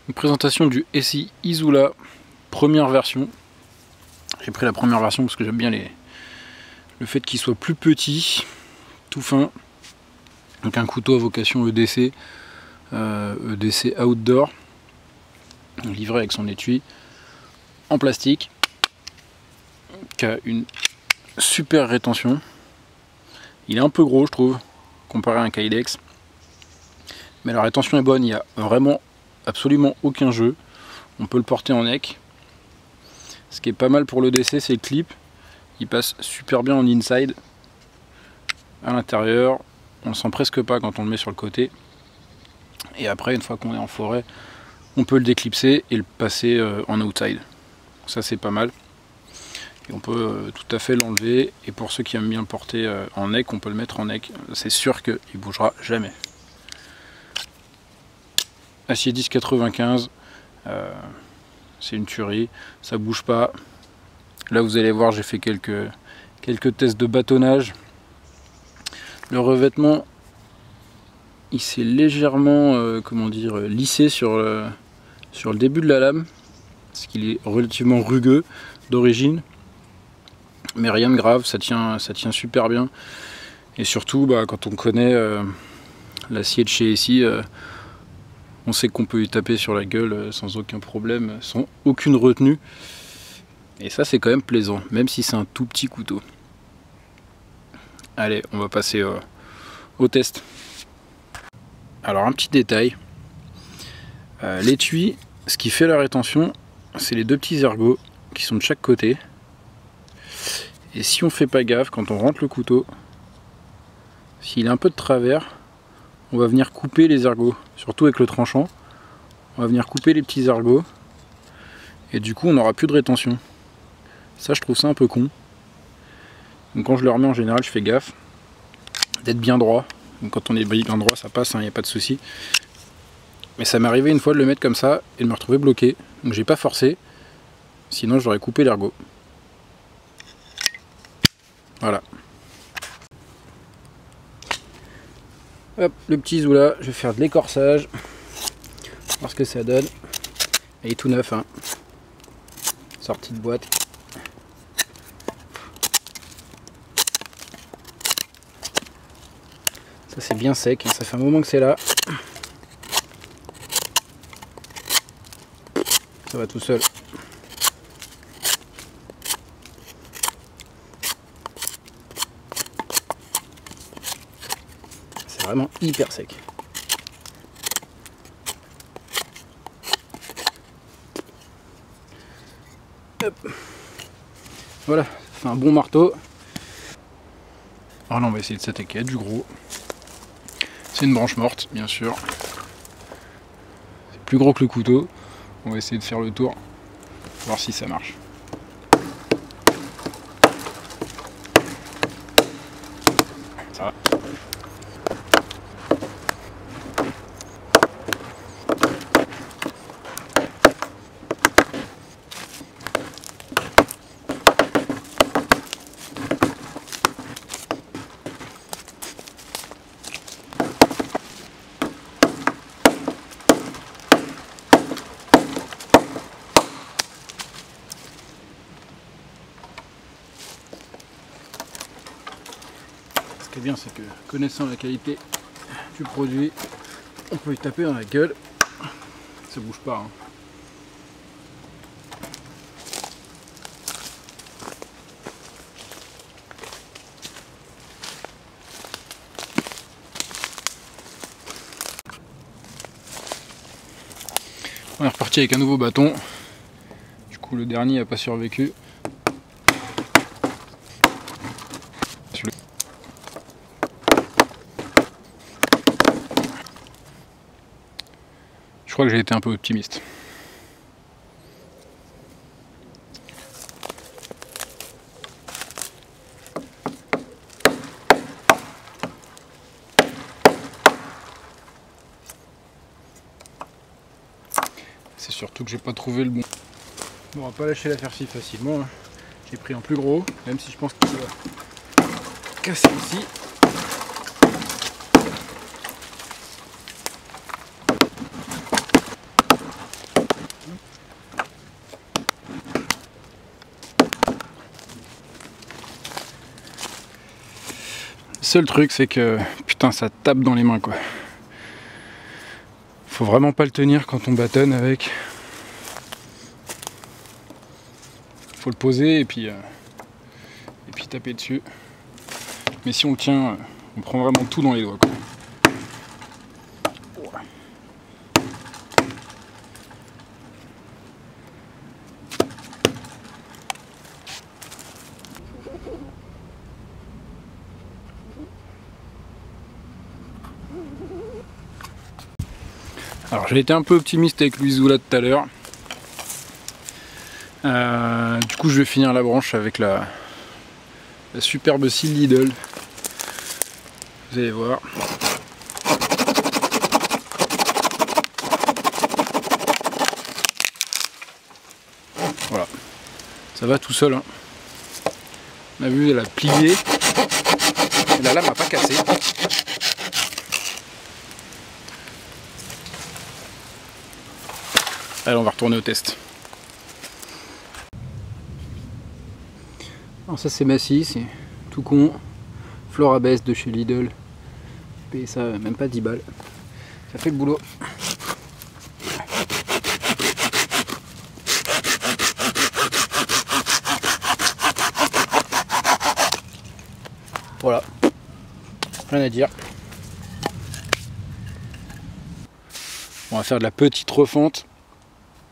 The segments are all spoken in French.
Une présentation du SI Izula, première version. J'ai pris la première version parce que j'aime bien le fait qu'il soit plus petit, tout fin. Donc un couteau à vocation EDC, EDC Outdoor, livré avec son étui en plastique, qui a une super rétention. Il est un peu gros je trouve, comparé à un Kydex. Mais la rétention est bonne, il n'y a vraiment absolument aucun jeu. On peut le porter en neck. Ce qui est pas mal pour l'EDC, c'est le clip. Il passe super bien en inside. À l'intérieur, on le sent presque pas quand on le met sur le côté. Et après, une fois qu'on est en forêt, on peut le déclipser et le passer en outside. Ça c'est pas mal. Et on peut tout à fait l'enlever. Et pour ceux qui aiment bien le porter en neck, on peut le mettre en neck. C'est sûr qu'il bougera jamais. Acier 10,95, c'est une tuerie, ça bouge pas. Là vous allez voir, j'ai fait quelques tests de bâtonnage. Le revêtement, il s'est légèrement comment dire, lissé sur le début de la lame, parce qu'il est relativement rugueux d'origine, mais rien de grave, ça tient super bien. Et surtout quand on connaît l'acier de chez SI, on sait qu'on peut y taper sur la gueule sans aucun problème, sans aucune retenue. Et ça c'est quand même plaisant, même si c'est un tout petit couteau. Allez, on va passer au test. Alors un petit détail. L'étui, ce qui fait la rétention, c'est les deux petits ergots qui sont de chaque côté. Et si on fait pas gaffe, quand on rentre le couteau, s'il est un peu de travers, on va venir couper les ergots, surtout avec le tranchant. On va venir couper les petits ergots et du coup on n'aura plus de rétention. Ça je trouve ça un peu con. Donc quand je le remets en général je fais gaffe d'être bien droit. Donc quand on est bien droit ça passe, il n'y a pas de souci. Mais ça m'est arrivé une fois de le mettre comme ça et de me retrouver bloqué. Donc j'ai pas forcé, sinon j'aurais coupé l'ergot. Voilà. Hop, le petit Izula, je vais faire de l'écorçage, voir ce que ça donne. Il est tout neuf, hein. Sorti de boîte. Ça c'est bien sec, hein. Ça fait un moment que c'est là. Ça va tout seul. Vraiment hyper sec. Hop. Voilà, ça fait un bon marteau. Alors là on va essayer de s'attaquer à du gros. C'est une branche morte bien sûr. C'est plus gros que le couteau. On va essayer de faire le tour, voir si ça marche. Ça va. Ce qui est bien, c'est que connaissant la qualité du produit, on peut y taper dans la gueule, ça bouge pas. Hein. On est reparti avec un nouveau bâton. Du coup, le dernier n'a pas survécu. Je crois que j'ai été un peu optimiste. C'est surtout que j'ai pas trouvé le bon. On va pas lâcher l'affaire si facilement. Hein. J'ai pris un plus gros, même si je pense qu'il va casser ici. seul truc, c'est que putain, ça tape dans les mains quoi. Faut vraiment pas le tenir quand on bâtonne avec. Faut le poser et puis taper dessus. Mais si on le tient, on prend vraiment tout dans les doigts quoi. Alors j'ai été un peu optimiste avec l'Isoula tout à l'heure. Du coup je vais finir la branche avec la superbe scie Lidl. Vous allez voir. Voilà. Ça va tout seul. Hein. On a vu, elle a plié. Et la lame n'a pas cassé. Allez, on va retourner au test. Alors ça c'est ma scie, c'est tout con. Florabès de chez Lidl. J'ai payé ça même pas 10 balles. Ça fait le boulot. Voilà. Rien à dire. On va faire de la petite refonte.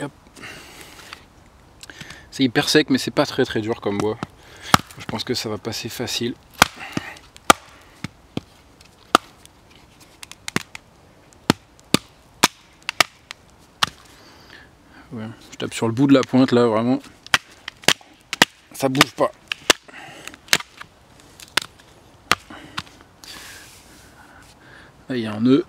Hop. C'est hyper sec mais c'est pas très dur comme bois. Je pense que ça va passer facile. Ouais, je tape sur le bout de la pointe là vraiment. Ça bouge pas. Là il y a un nœud.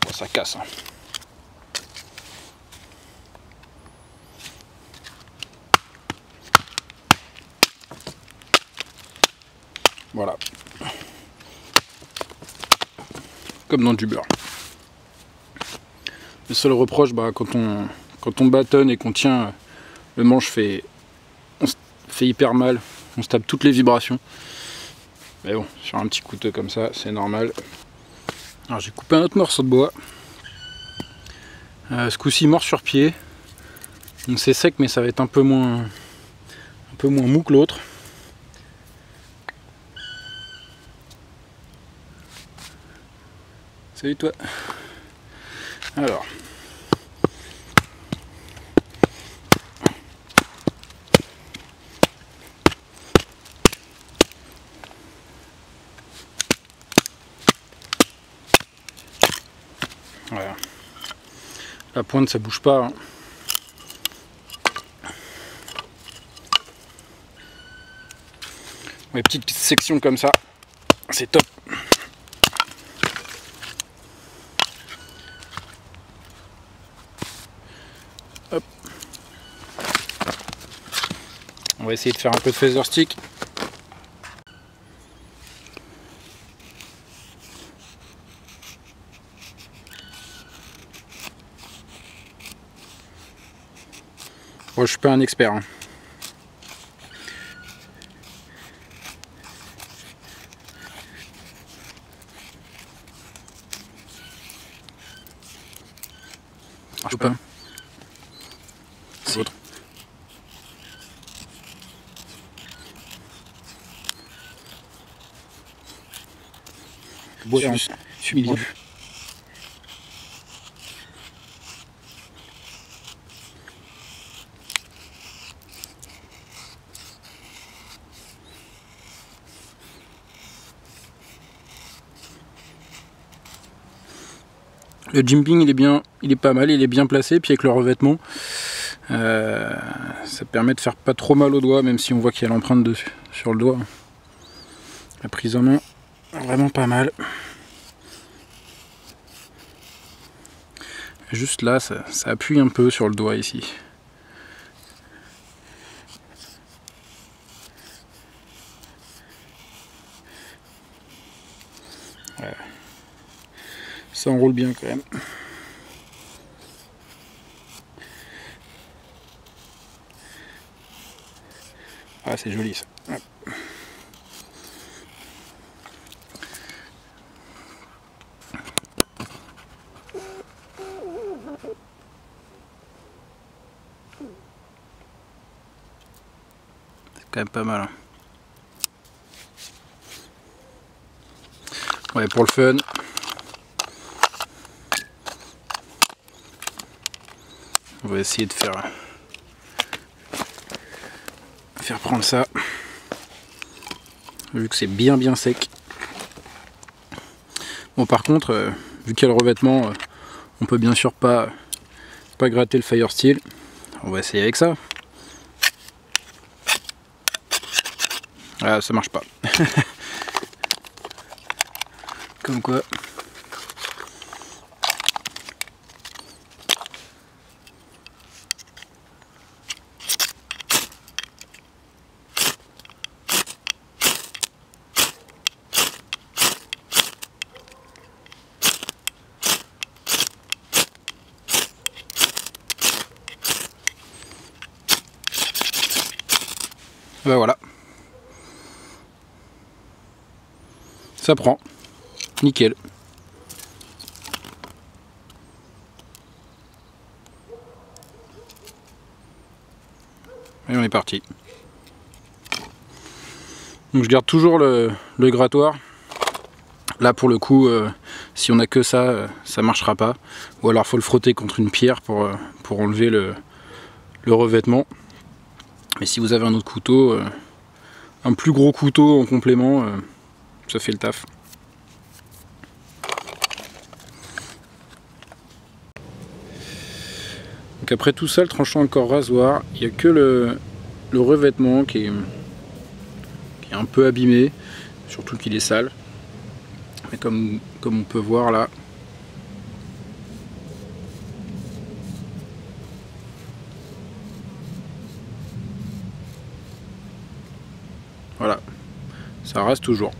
Bon, ça casse. Hein. Voilà. Comme dans du beurre. Le seul reproche, quand on bâtonne et qu'on tient, le manche fait hyper mal. On se tape toutes les vibrations. Mais bon, sur un petit couteau comme ça, c'est normal. Alors j'ai coupé un autre morceau de bois. Ce coup-ci mort sur pied. Donc c'est sec mais ça va être un peu moins mou que l'autre. Salut toi. Alors. Voilà. La pointe ça bouge pas. Hein. Les petites sections comme ça, c'est top. Hop. On va essayer de faire un peu de feather stick. Moi, je suis pas un expert. Hein. Je peux pas. C'est l'autre. Bois humilié. Le jimping il est pas mal, il est bien placé, puis avec le revêtement, ça permet de faire pas trop mal au doigt, même si on voit qu'il y a l'empreinte dessus, sur le doigt. La prise en main, vraiment pas mal. Juste là, ça appuie un peu sur le doigt ici. Ouais. Ça enroule bien quand même. Ah, c'est joli ça. C'est quand même pas mal. Hein. Ouais, pour le fun. On va essayer de faire prendre ça. Vu que c'est bien sec. Bon, par contre, vu qu'il y a le revêtement, on peut bien sûr pas gratter le Fire Steel. On va essayer avec ça. Ah, ça marche pas. Comme quoi. Ben voilà. Ça prend. Nickel. Et on est parti. Donc je garde toujours le grattoir. Là pour le coup, si on a que ça, ça marchera pas. Ou alors faut le frotter contre une pierre pour enlever le revêtement. Mais si vous avez un autre couteau, un plus gros couteau en complément, ça fait le taf. Donc après tout ça, le tranchant encore rasoir, il n'y a que le revêtement qui est un peu abîmé, surtout qu'il est sale. Mais comme on peut voir là, voilà, ça rase toujours.